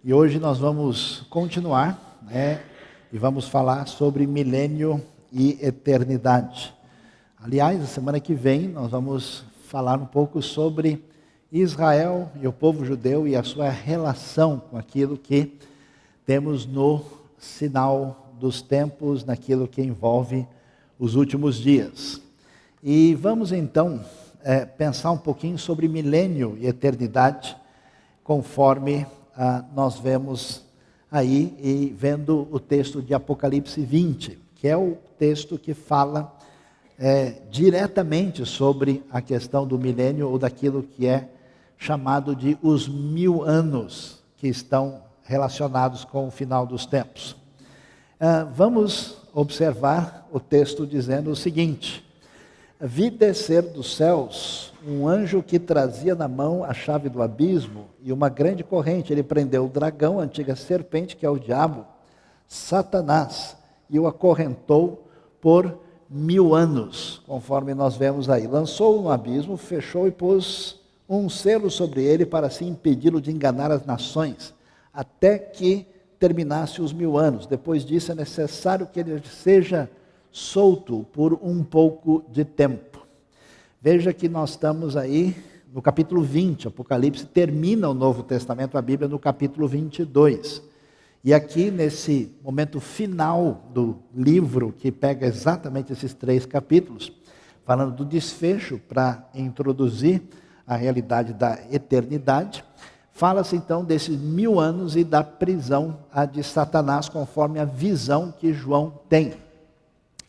E hoje nós vamos continuar, e vamos falar sobre milênio e eternidade. Aliás, a semana que vem nós vamos falar um pouco sobre Israel e o povo judeu e a sua relação com aquilo que temos no sinal dos tempos, naquilo que envolve os últimos dias. E vamos então pensar um pouquinho sobre milênio e eternidade, conforme nós vemos aí e vendo o texto de Apocalipse 20, que é o texto que fala diretamente sobre a questão do milênio ou daquilo que é chamado de os 1000 anos que estão relacionados com o final dos tempos. Vamos observar o texto dizendo o seguinte: vi descer dos céus um anjo que trazia na mão a chave do abismo e uma grande corrente. Ele prendeu o dragão, a antiga serpente, que é o diabo, Satanás, e o acorrentou por 1000 anos, conforme nós vemos aí. Lançou-o no abismo, fechou e pôs um selo sobre ele para assim impedi-lo de enganar as nações, até que terminasse os 1000 anos. Depois disso é necessário que ele seja solto por um pouco de tempo. Veja que nós estamos aí no capítulo 20, Apocalipse termina o Novo Testamento, a Bíblia, no capítulo 22. E aqui nesse momento final do livro, que pega exatamente esses 3 capítulos, falando do desfecho para introduzir a realidade da eternidade, fala-se então desses 1000 anos e da prisão de Satanás, conforme a visão que João tem.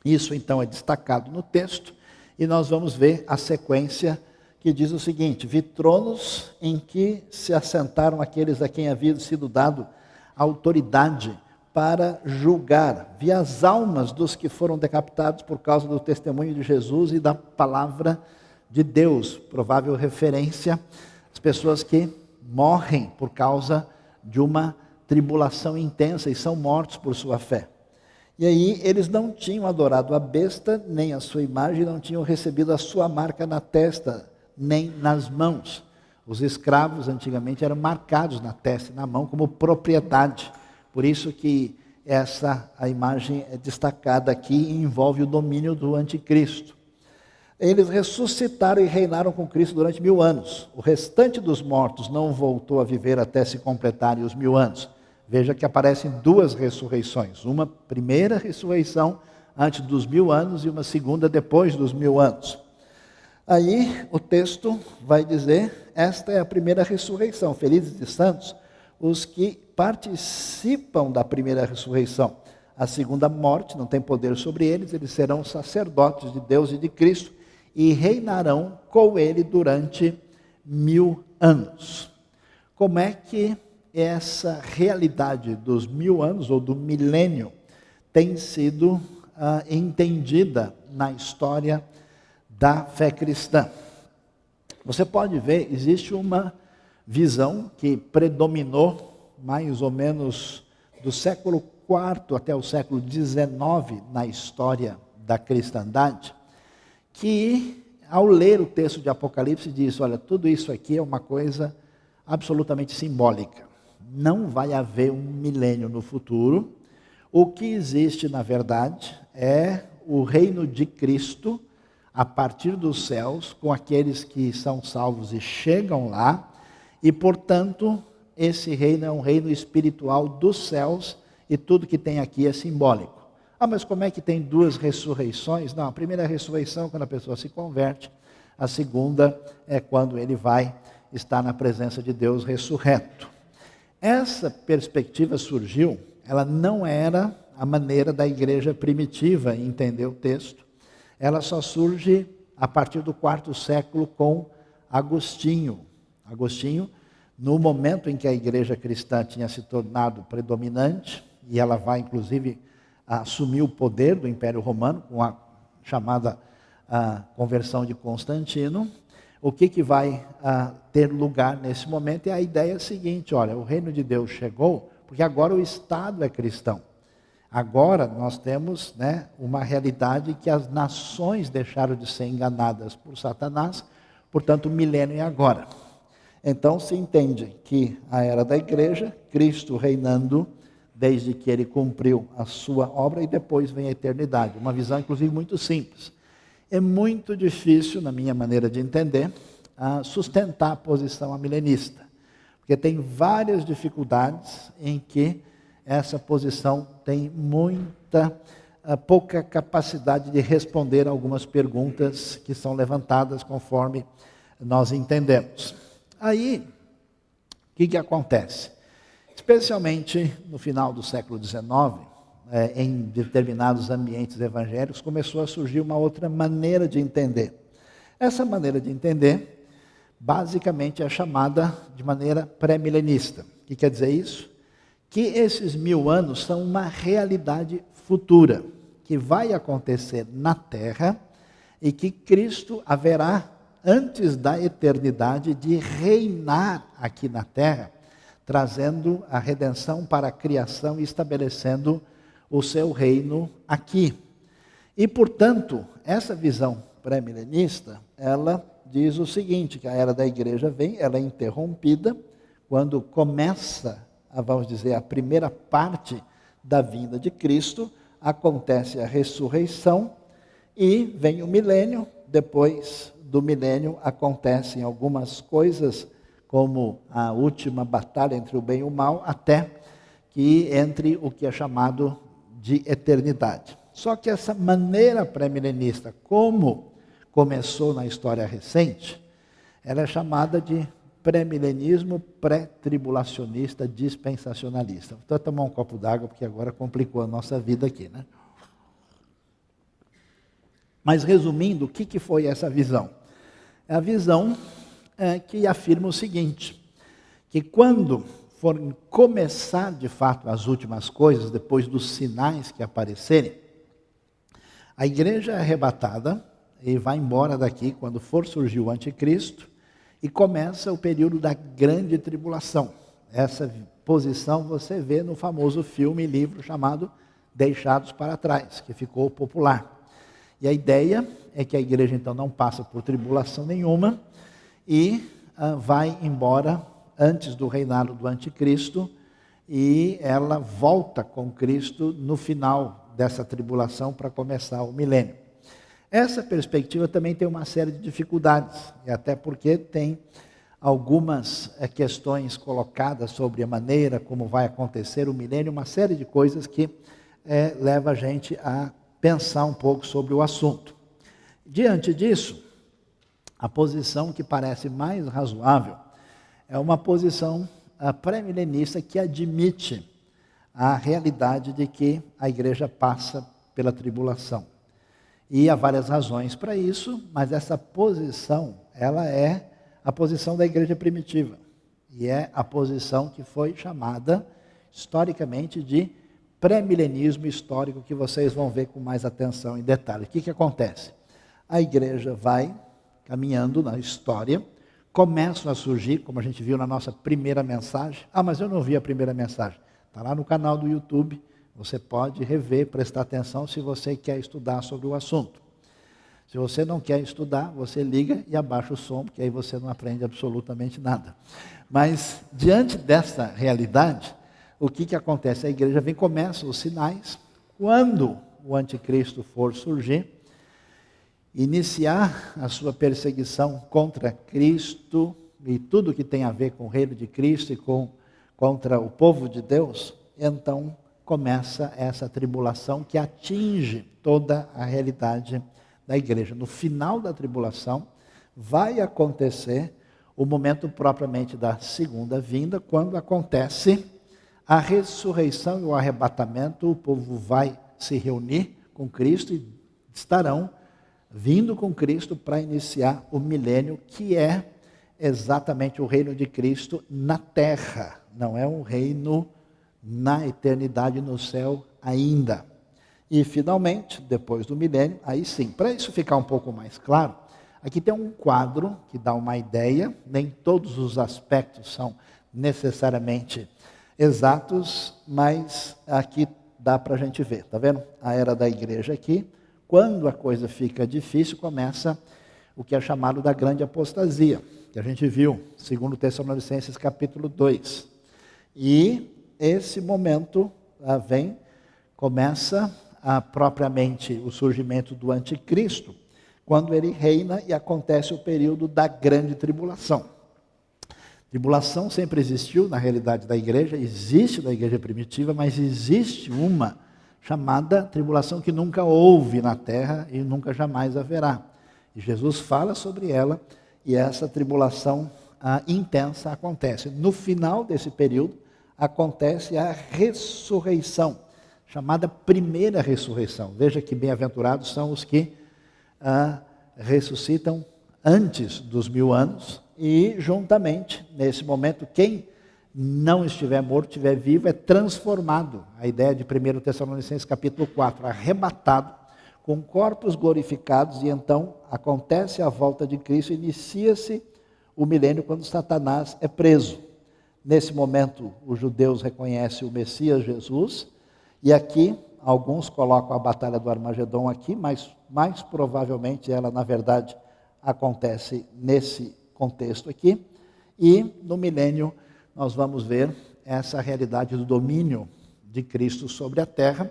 Isso então é destacado no texto, e nós vamos ver a sequência que diz o seguinte: vi tronos em que se assentaram aqueles a quem havia sido dado autoridade para julgar. Vi as almas dos que foram decapitados por causa do testemunho de Jesus e da palavra de Deus. Provável referência às pessoas que morrem por causa de uma tribulação intensa e são mortos por sua fé. E aí eles não tinham adorado a besta, nem a sua imagem, não tinham recebido a sua marca na testa, nem nas mãos. Os escravos antigamente eram marcados na testa e na mão como propriedade. Por isso que a imagem é destacada aqui e envolve o domínio do anticristo. Eles ressuscitaram e reinaram com Cristo durante 1000 anos. O restante dos mortos não voltou a viver até se completarem os 1000 anos. Veja que aparecem 2 ressurreições. Uma primeira ressurreição antes dos 1000 anos e uma segunda depois dos 1000 anos. Aí o texto vai dizer: esta é a primeira ressurreição. Felizes e santos os que participam da primeira ressurreição. A segunda morte não tem poder sobre eles, eles serão sacerdotes de Deus e de Cristo e reinarão com ele durante 1000 anos. Como é que essa realidade dos 1000 anos ou do milênio tem sido entendida na história da fé cristã? Você pode ver, existe uma visão que predominou mais ou menos do século IV até o século XIX na história da cristandade, que ao ler o texto de Apocalipse diz: olha, tudo isso aqui é uma coisa absolutamente simbólica. Não vai haver um milênio no futuro. O que existe, na verdade, é o reino de Cristo a partir dos céus, com aqueles que são salvos e chegam lá, e, portanto, esse reino é um reino espiritual dos céus, e tudo que tem aqui é simbólico. Mas como é que tem 2 ressurreições? Não, a primeira ressurreição é quando a pessoa se converte, a segunda é quando ele vai estar na presença de Deus ressurreto. Essa perspectiva surgiu, ela não era a maneira da igreja primitiva entender o texto. Ela só surge a partir do 4º século com Agostinho. Agostinho, no momento em que a igreja cristã tinha se tornado predominante, e ela vai inclusive assumir o poder do Império Romano, com a chamada conversão de Constantino, o que vai ter lugar nesse momento é a ideia seguinte: olha, o reino de Deus chegou, porque agora o Estado é cristão. Agora nós temos uma realidade que as nações deixaram de ser enganadas por Satanás, portanto o milênio é agora. Então se entende que a era da igreja, Cristo reinando desde que ele cumpriu a sua obra e depois vem a eternidade. Uma visão inclusive muito simples. É muito difícil, na minha maneira de entender, sustentar a posição amilenista, porque tem várias dificuldades em que essa posição tem pouca capacidade de responder a algumas perguntas que são levantadas conforme nós entendemos. Aí, o que acontece? Especialmente no final do século XIX, em determinados ambientes evangélicos, começou a surgir uma outra maneira de entender. Essa maneira de entender, basicamente, é chamada de maneira pré-milenista. O que quer dizer isso? Que esses 1000 anos são uma realidade futura, que vai acontecer na Terra e que Cristo haverá, antes da eternidade, de reinar aqui na Terra, trazendo a redenção para a criação e estabelecendo o seu reino aqui. E, portanto, essa visão pré-milenista, ela diz o seguinte, que a era da igreja vem, ela é interrompida quando começa, vamos dizer, a primeira parte da vinda de Cristo, acontece a ressurreição e vem o milênio. Depois do milênio acontecem algumas coisas, como a última batalha entre o bem e o mal, até que entre o que é chamado de eternidade. Só que essa maneira pré-milenista, como começou na história recente, ela é chamada de pré-milenismo pré-tribulacionista dispensacionalista. Vou tomar um copo d'água, porque agora complicou a nossa vida aqui, né? Mas resumindo, o que foi essa visão? É a visão que afirma o seguinte, que quando forem começar de fato as últimas coisas, depois dos sinais que aparecerem, a igreja é arrebatada e vai embora daqui quando for surgir o anticristo, e começa o período da grande tribulação. Essa posição você vê no famoso filme e livro chamado Deixados para Trás, que ficou popular. E a ideia é que a igreja então não passa por tribulação nenhuma e vai embora antes do reinado do anticristo, e ela volta com Cristo no final dessa tribulação para começar o milênio. Essa perspectiva também tem uma série de dificuldades, e até porque tem algumas questões colocadas sobre a maneira como vai acontecer o milênio, uma série de coisas que leva a gente a pensar um pouco sobre o assunto. Diante disso, a posição que parece mais razoável é uma posição pré-milenista que admite a realidade de que a igreja passa pela tribulação. E há várias razões para isso, mas essa posição, ela é a posição da igreja primitiva. E é a posição que foi chamada, historicamente, de pré-milenismo histórico, que vocês vão ver com mais atenção em detalhe. O que acontece? A igreja vai caminhando na história, começam a surgir, como a gente viu na nossa primeira mensagem. Mas eu não vi a primeira mensagem. Está lá no canal do YouTube. Você pode rever, prestar atenção se você quer estudar sobre o assunto. Se você não quer estudar, você liga e abaixa o som, porque aí você não aprende absolutamente nada. Mas, diante dessa realidade, o que acontece? A igreja vem, começa os sinais. Quando o anticristo for surgir, iniciar a sua perseguição contra Cristo e tudo que tem a ver com o reino de Cristo e contra o povo de Deus, então começa essa tribulação que atinge toda a realidade da igreja. No final da tribulação, vai acontecer o momento propriamente da segunda vinda, quando acontece a ressurreição e o arrebatamento. O povo vai se reunir com Cristo e estarão vindo com Cristo para iniciar o milênio, que é exatamente o reino de Cristo na terra. Não é um reino na eternidade no céu ainda. E finalmente, depois do milênio, aí sim, para isso ficar um pouco mais claro, aqui tem um quadro que dá uma ideia, nem todos os aspectos são necessariamente exatos, mas aqui dá para a gente ver, tá vendo? A era da igreja aqui, quando a coisa fica difícil, começa o que é chamado da grande apostasia, que a gente viu, segundo Tessalonicenses capítulo 2. E esse momento começa propriamente o surgimento do anticristo, quando ele reina e acontece o período da grande tribulação. Tribulação sempre existiu na realidade da igreja, existe na igreja primitiva, mas existe uma chamada tribulação que nunca houve na terra e nunca jamais haverá. E Jesus fala sobre ela, e essa tribulação intensa acontece. No final desse período, acontece a ressurreição, chamada primeira ressurreição. Veja que bem-aventurados são os que ressuscitam antes dos 1000 anos, e juntamente, nesse momento, quem não estiver morto, estiver vivo, é transformado. A ideia de 1 Tessalonicenses capítulo 4, arrebatado, com corpos glorificados, e então acontece a volta de Cristo, inicia-se o milênio quando Satanás é preso. Nesse momento, os judeus reconhecem o Messias Jesus, e aqui, alguns colocam a batalha do Armagedon aqui, mas mais provavelmente ela, na verdade, acontece nesse contexto aqui, e no milênio nós vamos ver essa realidade do domínio de Cristo sobre a terra.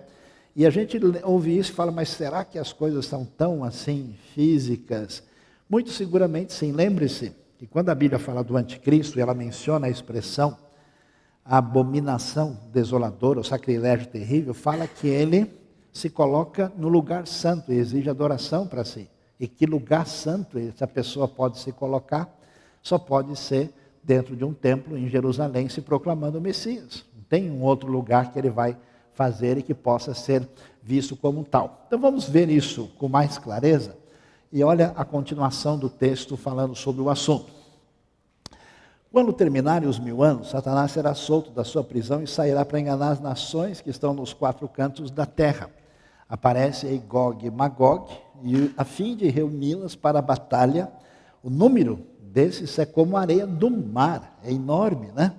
E a gente ouve isso e fala, mas será que as coisas são tão assim físicas? Muito seguramente sim. Lembre-se que quando a Bíblia fala do anticristo, ela menciona a expressão a abominação desoladora, o sacrilégio terrível, fala que ele se coloca no lugar santo e exige adoração para si. E que lugar santo essa pessoa pode se colocar? Só pode ser dentro de um templo em Jerusalém, se proclamando o Messias. Não tem um outro lugar que ele vai fazer e que possa ser visto como tal. Então vamos ver isso com mais clareza. E olha a continuação do texto falando sobre o assunto. Quando terminarem os 1000 anos, Satanás será solto da sua prisão e sairá para enganar as nações que estão nos 4 cantos da terra. Aparece aí Gog e Magog, e a fim de reuni-las para a batalha. O número desses é como a areia do mar, é enorme, né?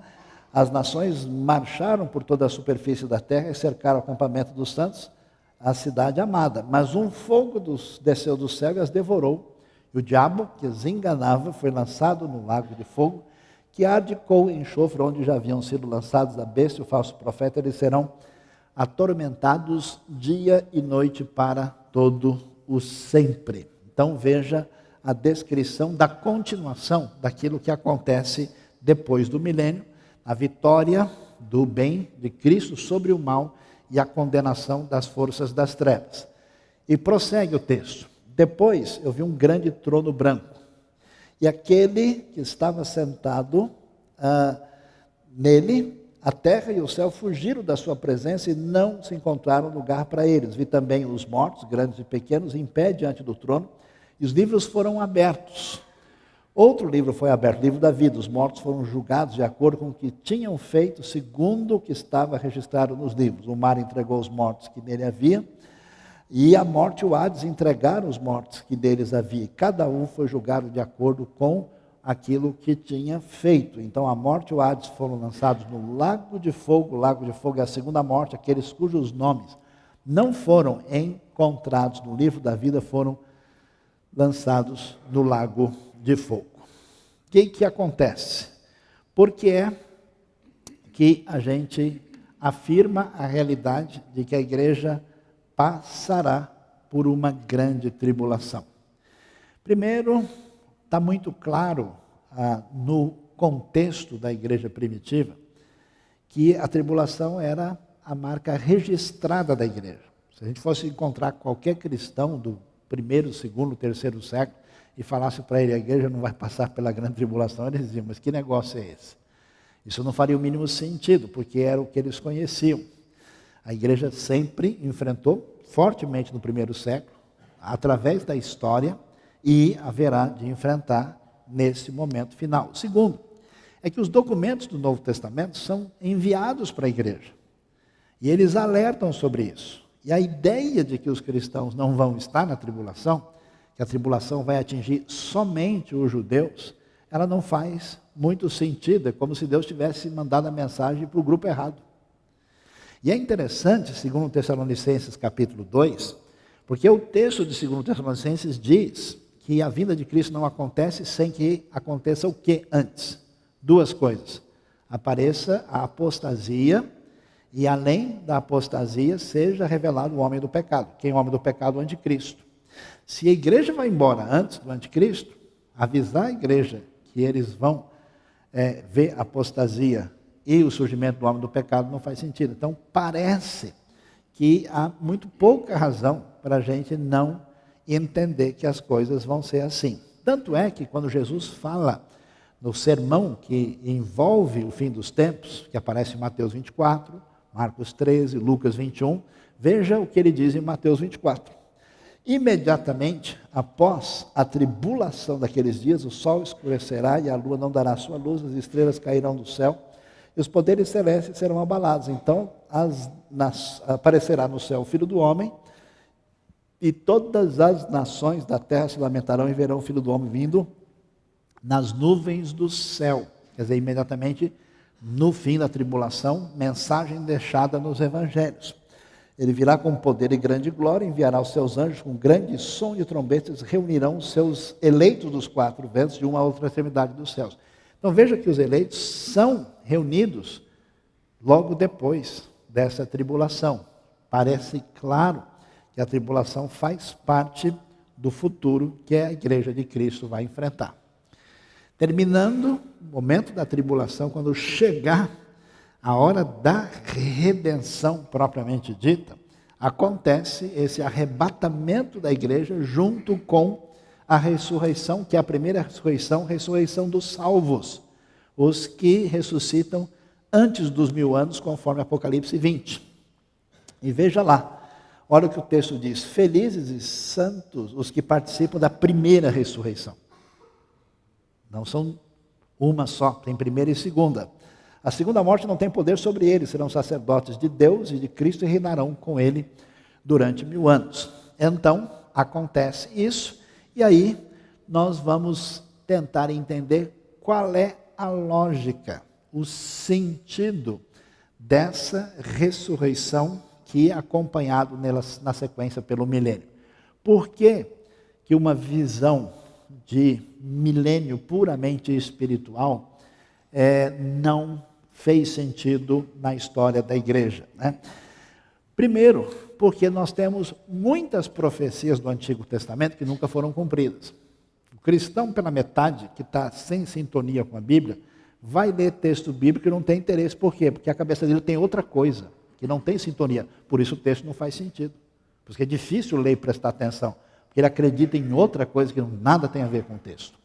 As nações marcharam por toda a superfície da terra e cercaram o acampamento dos santos, a cidade amada. Mas um fogo desceu do céu e as devorou. E o diabo, que as enganava, foi lançado no lago de fogo, que arde com enxofre, onde já haviam sido lançados a besta e o falso profeta. Eles serão atormentados dia e noite para todo o sempre. Então veja a descrição da continuação daquilo que acontece depois do milênio, a vitória do bem de Cristo sobre o mal e a condenação das forças das trevas. E prossegue o texto. Depois eu vi um grande trono branco, e aquele que estava sentado nele, a terra e o céu fugiram da sua presença e não se encontraram lugar para eles. Vi também os mortos, grandes e pequenos, em pé diante do trono, e os livros foram abertos. Outro livro foi aberto, o livro da vida. Os mortos foram julgados de acordo com o que tinham feito, segundo o que estava registrado nos livros. O mar entregou os mortos que nele havia, e a morte e o Hades entregaram os mortos que deles havia. Cada um foi julgado de acordo com aquilo que tinha feito. Então a morte e o Hades foram lançados no lago de fogo. O lago de fogo é a segunda morte. Aqueles cujos nomes não foram encontrados no livro da vida foram lançados no lago de fogo. O que acontece? Por que é que a gente afirma a realidade de que a igreja passará por uma grande tribulação? Primeiro, está muito claro no contexto da igreja primitiva que a tribulação era a marca registrada da igreja. Se a gente fosse encontrar qualquer cristão do 1º, 2º, 3º século e falasse para ele, a igreja não vai passar pela grande tribulação, eles diziam, mas que negócio é esse? Isso não faria o mínimo sentido, porque era o que eles conheciam. A igreja sempre enfrentou fortemente no 1º século, através da história, e haverá de enfrentar nesse momento final. Segundo, é que os documentos do Novo Testamento são enviados para a igreja, e eles alertam sobre isso. E a ideia de que os cristãos não vão estar na tribulação, que a tribulação vai atingir somente os judeus, ela não faz muito sentido. É como se Deus tivesse mandado a mensagem para o grupo errado. E é interessante, segundo Tessalonicenses capítulo 2, porque o texto de 2 Tessalonicenses diz que a vinda de Cristo não acontece sem que aconteça o que antes? Duas coisas. Apareça a apostasia e, além da apostasia, seja revelado o homem do pecado. Quem é o homem do pecado? O anticristo. Se a igreja vai embora antes do anticristo, avisar a igreja que eles vão ver a apostasia e o surgimento do homem do pecado não faz sentido. Então, parece que há muito pouca razão para a gente não entender que as coisas vão ser assim. Tanto é que quando Jesus fala no sermão que envolve o fim dos tempos, que aparece em Mateus 24, Marcos 13, Lucas 21, veja o que ele diz em Mateus 24. Imediatamente após a tribulação daqueles dias, o sol escurecerá e a lua não dará sua luz, as estrelas cairão do céu e os poderes celestes serão abalados. Então aparecerá no céu o Filho do Homem e todas as nações da terra se lamentarão e verão o Filho do Homem vindo nas nuvens do céu. Quer dizer, imediatamente no fim da tribulação, mensagem deixada nos evangelhos. Ele virá com poder e grande glória, enviará os seus anjos com grande som de trombetas, reunirão os seus eleitos dos quatro ventos de uma a outra extremidade dos céus. Então veja que os eleitos são reunidos logo depois dessa tribulação. Parece claro que a tribulação faz parte do futuro que a igreja de Cristo vai enfrentar. Terminando o momento da tribulação, quando chegar a hora da redenção propriamente dita, acontece esse arrebatamento da igreja junto com a ressurreição, que é a primeira ressurreição dos salvos, os que ressuscitam antes dos 1000 anos, conforme Apocalipse 20. E veja lá, olha o que o texto diz: felizes e santos os que participam da primeira ressurreição. Não são uma só, tem primeira e segunda. A segunda morte não tem poder sobre eles, serão sacerdotes de Deus e de Cristo e reinarão com ele durante 1000 anos. Então, acontece isso, e aí nós vamos tentar entender qual é a lógica, o sentido dessa ressurreição que é acompanhado na sequência pelo milênio. Por que que uma visão de milênio puramente espiritual não fez sentido na história da igreja, né? Primeiro, porque nós temos muitas profecias do Antigo Testamento que nunca foram cumpridas. O cristão pela metade, que está sem sintonia com a Bíblia, vai ler texto bíblico e não tem interesse. Por quê? Porque a cabeça dele tem outra coisa, que não tem sintonia. Por isso o texto não faz sentido. Porque é difícil ler e prestar atenção. Porque ele acredita em outra coisa que nada tem a ver com o texto.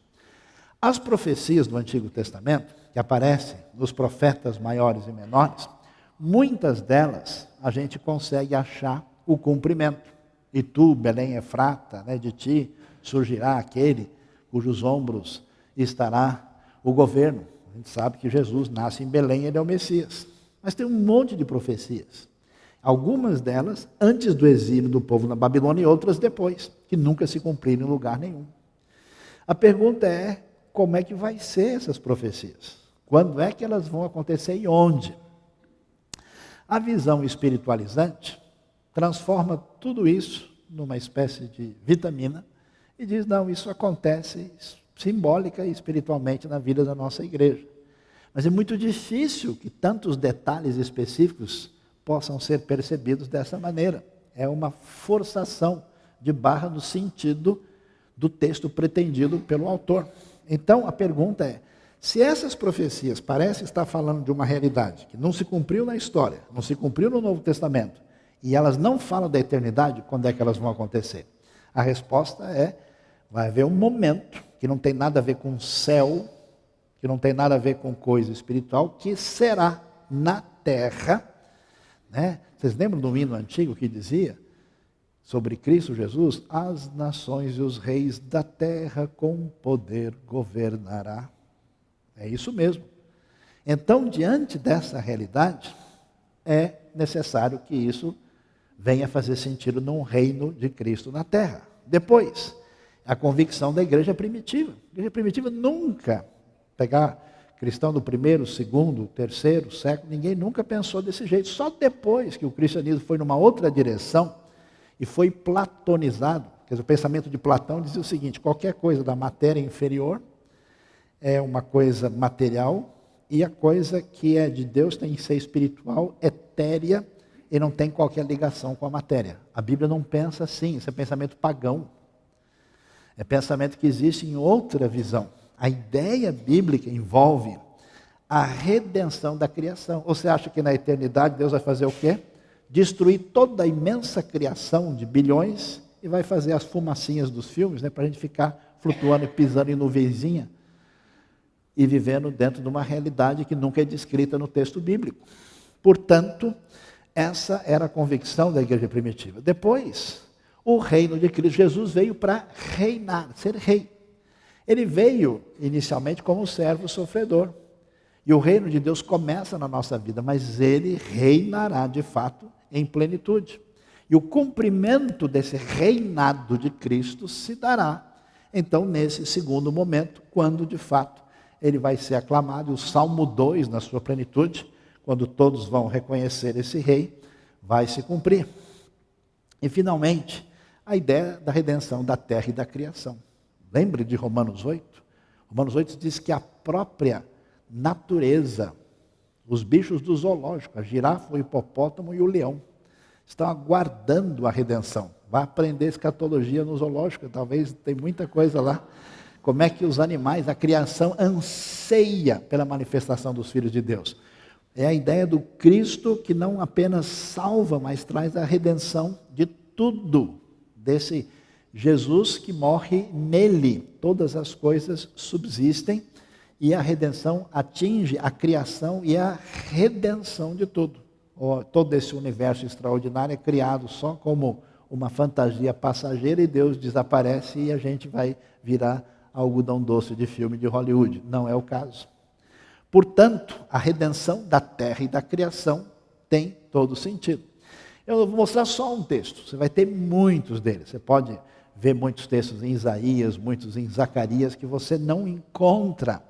As profecias do Antigo Testamento, que aparecem nos profetas maiores e menores, muitas delas a gente consegue achar o cumprimento. E tu, Belém Efrata, de ti surgirá aquele cujos ombros estará o governo. A gente sabe que Jesus nasce em Belém, ele é o Messias. Mas tem um monte de profecias. Algumas delas antes do exílio do povo na Babilônia e outras depois, que nunca se cumpriram em lugar nenhum. A pergunta é, como é que vai ser essas profecias? Quando é que elas vão acontecer e onde? A visão espiritualizante transforma tudo isso numa espécie de vitamina e diz, não, isso acontece simbólica e espiritualmente na vida da nossa igreja. Mas é muito difícil que tantos detalhes específicos possam ser percebidos dessa maneira. É uma forçação de barra no sentido do texto pretendido pelo autor. Então, a pergunta é, se essas profecias parecem estar falando de uma realidade que não se cumpriu na história, não se cumpriu no Novo Testamento, e elas não falam da eternidade, quando é que elas vão acontecer? A resposta é, vai haver um momento que não tem nada a ver com o céu, que não tem nada a ver com coisa espiritual, que será na terra, né? Vocês lembram do hino antigo que dizia sobre Cristo Jesus? As nações e os reis da terra com poder governará. É isso mesmo. Então, diante dessa realidade, é necessário que isso venha fazer sentido num reino de Cristo na terra. Depois, a convicção da igreja primitiva. A igreja primitiva nunca, pegar cristão do 1º, 2º, 3º século, ninguém nunca pensou desse jeito. Só depois que o cristianismo foi numa outra direção e foi platonizado, Quer dizer, o pensamento de Platão dizia o seguinte: qualquer coisa da matéria inferior é uma coisa material, e a coisa que é de Deus tem que ser espiritual, etérea, e não tem qualquer ligação com a matéria. A Bíblia não pensa assim, isso é pensamento pagão. É pensamento que existe em outra visão. A ideia bíblica envolve a redenção da criação. Ou você acha que na eternidade Deus vai fazer o quê? Destruir toda a imensa criação de bilhões e vai fazer as fumacinhas dos filmes, né, para a gente ficar flutuando e pisando em nuvenzinha e vivendo dentro de uma realidade que nunca é descrita no texto bíblico. Portanto, essa era a convicção da igreja primitiva. Depois, o reino de Cristo, Jesus veio para reinar, ser rei. Ele veio inicialmente como servo sofredor. E o reino de Deus começa na nossa vida, mas ele reinará de fato em plenitude. E o cumprimento desse reinado de Cristo se dará, então, nesse segundo momento, quando de fato ele vai ser aclamado. E o Salmo 2, na sua plenitude, quando todos vão reconhecer esse rei, vai se cumprir. E finalmente, a ideia da redenção da terra e da criação. Lembre de Romanos 8? Romanos 8 diz que a própria natureza, os bichos do zoológico, a girafa, o hipopótamo e o leão, estão aguardando a redenção. Vai aprender escatologia no zoológico, talvez tem muita coisa lá. Como é que os animais, a criação anseia pela manifestação dos filhos de Deus. É a ideia do Cristo que não apenas salva, mas traz a redenção de tudo. Desse Jesus que morre nele, todas as coisas subsistem e a redenção atinge a criação e a redenção de tudo. Todo esse universo extraordinário é criado só como uma fantasia passageira e Deus desaparece e a gente vai virar algodão doce de filme de Hollywood. Não é o caso. Portanto, a redenção da terra e da criação tem todo sentido. Eu vou mostrar só um texto, você vai ter muitos deles. Você pode ver muitos textos em Isaías, muitos em Zacarias, que você não encontra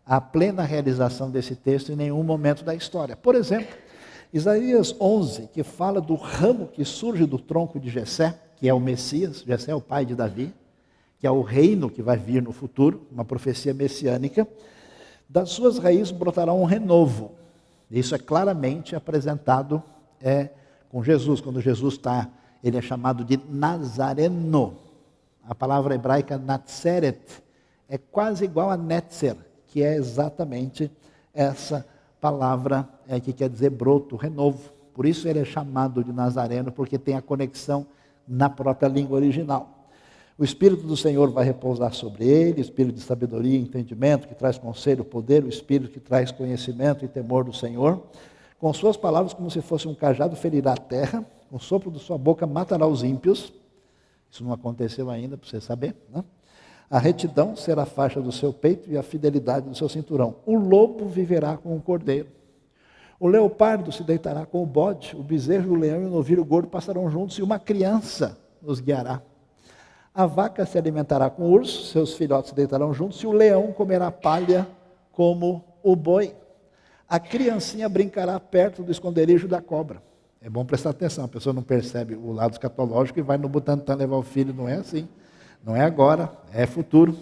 a plena realização desse texto em nenhum momento da história. Por exemplo, Isaías 11, que fala do ramo que surge do tronco de Jessé, que é o Messias. Jessé é o pai de Davi, que é o reino que vai vir no futuro, uma profecia messiânica. Das suas raízes brotará um renovo. Isso é claramente apresentado com Jesus. Quando Jesus ele é chamado de Nazareno. A palavra hebraica Natseret é quase igual a Netzer, que é exatamente essa palavra que quer dizer broto, renovo. Por isso ele é chamado de Nazareno, porque tem a conexão na própria língua original. O Espírito do Senhor vai repousar sobre ele, Espírito de sabedoria e entendimento, que traz conselho, poder, o Espírito que traz conhecimento e temor do Senhor. Com suas palavras, como se fosse um cajado, ferirá a terra, com o sopro de sua boca matará os ímpios. Isso não aconteceu ainda, para você saber, né? A retidão será a faixa do seu peito e a fidelidade do seu cinturão. O lobo viverá com o cordeiro. O leopardo se deitará com o bode, o bezerro, o leão e o novilho gordo passarão juntos, e uma criança os guiará. A vaca se alimentará com o urso, seus filhotes se deitarão juntos, e o leão comerá palha como o boi. A criancinha brincará perto do esconderijo da cobra. É bom prestar atenção, a pessoa não percebe o lado escatológico e vai no Butantã levar o filho, não é assim. Não é agora, é futuro.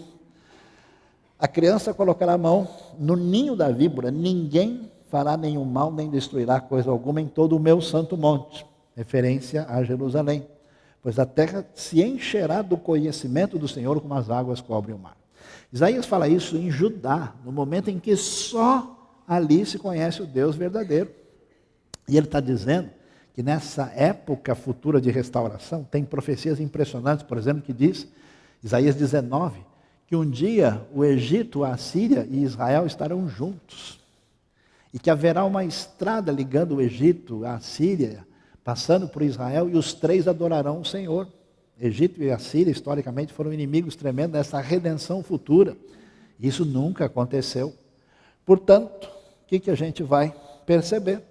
A criança colocará a mão no ninho da víbora, ninguém fará nenhum mal, nem destruirá coisa alguma em todo o meu santo monte. Referência a Jerusalém. Pois a terra se encherá do conhecimento do Senhor como as águas cobrem o mar. Isaías fala isso em Judá, no momento em que só ali se conhece o Deus verdadeiro. E ele está dizendo que nessa época futura de restauração, tem profecias impressionantes, por exemplo, que diz, Isaías 19, que um dia o Egito, a Síria e Israel estarão juntos. E que haverá uma estrada ligando o Egito, a Síria, passando por Israel, e os três adorarão o Senhor. Egito e a Síria, historicamente, foram inimigos tremendos dessa redenção futura. Isso nunca aconteceu. Portanto, o que a gente vai perceber?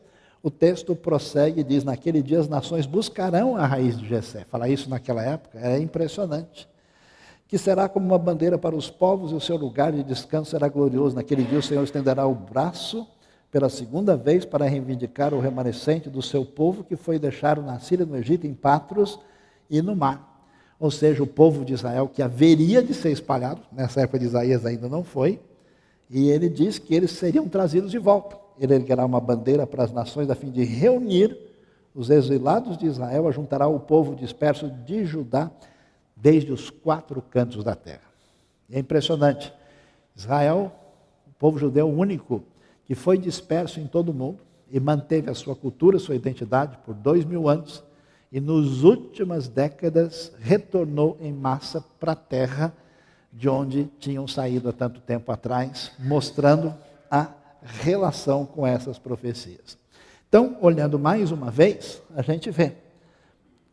O texto prossegue e diz, naquele dia as nações buscarão a raiz de Jessé. Falar isso naquela época é impressionante. Que será como uma bandeira para os povos e o seu lugar de descanso será glorioso. Naquele dia o Senhor estenderá o braço pela segunda vez para reivindicar o remanescente do seu povo que foi deixado na Síria, no Egito, em Patros e no mar. ou seja, o povo de Israel que haveria de ser espalhado, nessa época de Isaías ainda não foi, e ele diz que eles seriam trazidos de volta. Ele erguerá uma bandeira para as nações a fim de reunir os exilados de Israel, ajuntará o povo disperso de Judá desde os 4 cantos da terra. É impressionante. Israel, o povo judeu único, que foi disperso em todo o mundo e manteve a sua cultura, sua identidade por 2000 anos, e nas últimas décadas retornou em massa para a terra de onde tinham saído há tanto tempo atrás, mostrando a relação com essas profecias. Então, olhando mais uma vez, a gente vê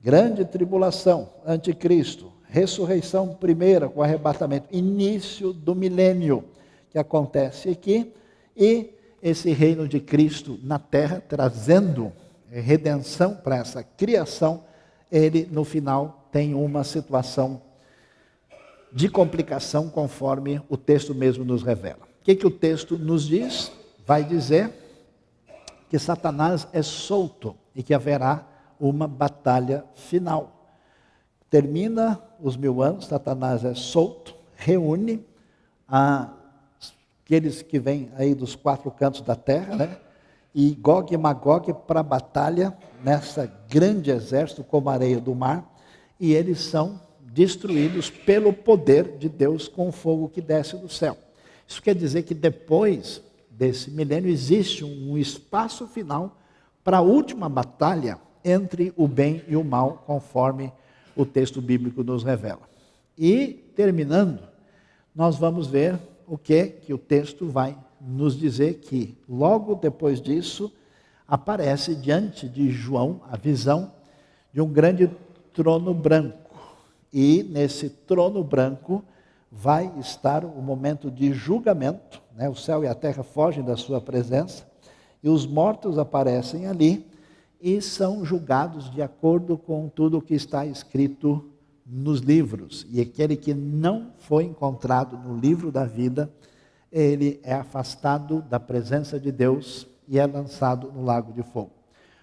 grande tribulação, anticristo, ressurreição primeira com arrebatamento, início do milênio que acontece aqui, e esse reino de Cristo na terra, trazendo redenção para essa criação, ele no final tem uma situação de complicação conforme o texto mesmo nos revela. O que o texto nos diz? Vai dizer que Satanás é solto e que haverá uma batalha final. Termina os 1000 anos, Satanás é solto, reúne aqueles que vêm aí dos 4 cantos da terra, né? E Gog e Magog para a batalha nessa grande exército como a areia do mar, e eles são destruídos pelo poder de Deus com o fogo que desce do céu. Isso quer dizer que depois desse milênio existe um espaço final para a última batalha entre o bem e o mal, conforme o texto bíblico nos revela. E, terminando, nós vamos ver o que o texto vai nos dizer, que logo depois disso aparece diante de João a visão de um grande trono branco. E nesse trono branco vai estar o momento de julgamento, né? O céu e a terra fogem da sua presença, e os mortos aparecem ali e são julgados de acordo com tudo o que está escrito nos livros. E aquele que não foi encontrado no livro da vida, ele é afastado da presença de Deus e é lançado no lago de fogo.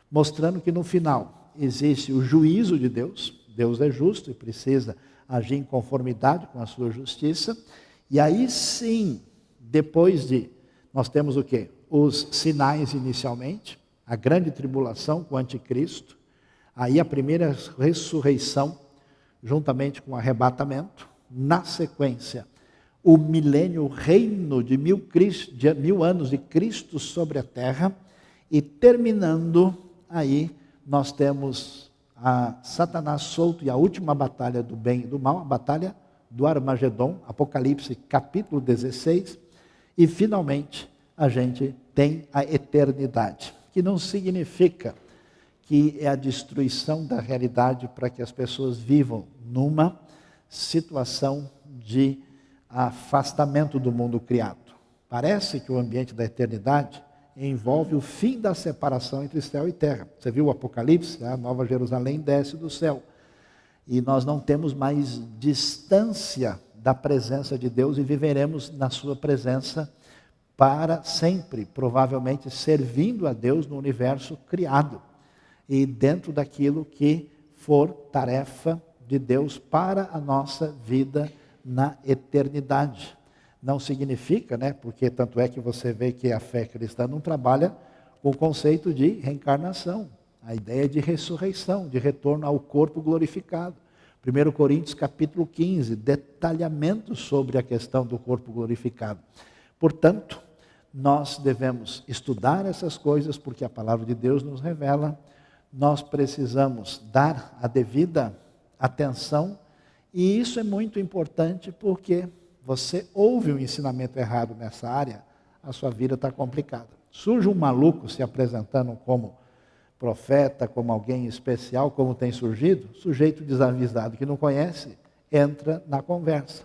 Mostrando que no final existe o juízo de Deus. Deus é justo e precisa agir em conformidade com a sua justiça. E aí sim, depois de, nós temos o quê? Os sinais inicialmente, a grande tribulação com o anticristo, aí a primeira ressurreição, juntamente com o arrebatamento, na sequência, o milênio, o reino de 1000 anos de Cristo sobre a terra, e terminando aí, nós temos a Satanás solto e a última batalha do bem e do mal, a batalha do Armagedon, Apocalipse capítulo 16, e finalmente a gente tem a eternidade, que não significa que é a destruição da realidade para que as pessoas vivam numa situação de afastamento do mundo criado. Parece que o ambiente da eternidade envolve o fim da separação entre céu e terra. Você viu o Apocalipse? A Nova Jerusalém desce do céu. E nós não temos mais distância da presença de Deus e viveremos na sua presença para sempre, provavelmente servindo a Deus no universo criado e dentro daquilo que for tarefa de Deus para a nossa vida na eternidade. Não significa, né, porque tanto é que você vê que a fé cristã não trabalha com o conceito de reencarnação, a ideia de ressurreição, de retorno ao corpo glorificado. 1 Coríntios capítulo 15, detalhamento sobre a questão do corpo glorificado. Portanto, nós devemos estudar essas coisas porque a palavra de Deus nos revela. Nós precisamos dar a devida atenção, e isso é muito importante porque você ouve um ensinamento errado nessa área, a sua vida está complicada. Surge um maluco se apresentando como profeta, como alguém especial, como tem surgido, sujeito desavisado que não conhece, entra na conversa.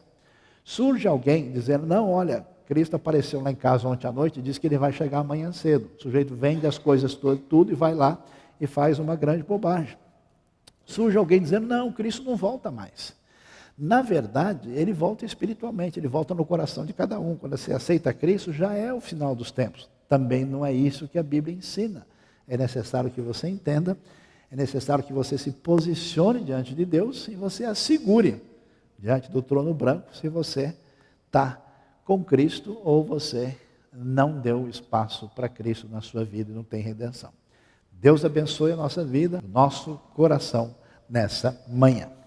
Surge alguém dizendo, não, olha, Cristo apareceu lá em casa ontem à noite e disse que ele vai chegar amanhã cedo. O sujeito vende as coisas tudo e vai lá e faz uma grande bobagem. Surge alguém dizendo, não, Cristo não volta mais. Na verdade, ele volta espiritualmente, ele volta no coração de cada um. Quando você aceita Cristo, já é o final dos tempos. Também não é isso que a Bíblia ensina. É necessário que você entenda é necessário que você se posicione diante de Deus e você assegure diante do trono branco se você está com Cristo ou você não deu espaço para Cristo na sua vida e não tem redenção. Deus abençoe a nossa vida, o nosso coração nessa manhã.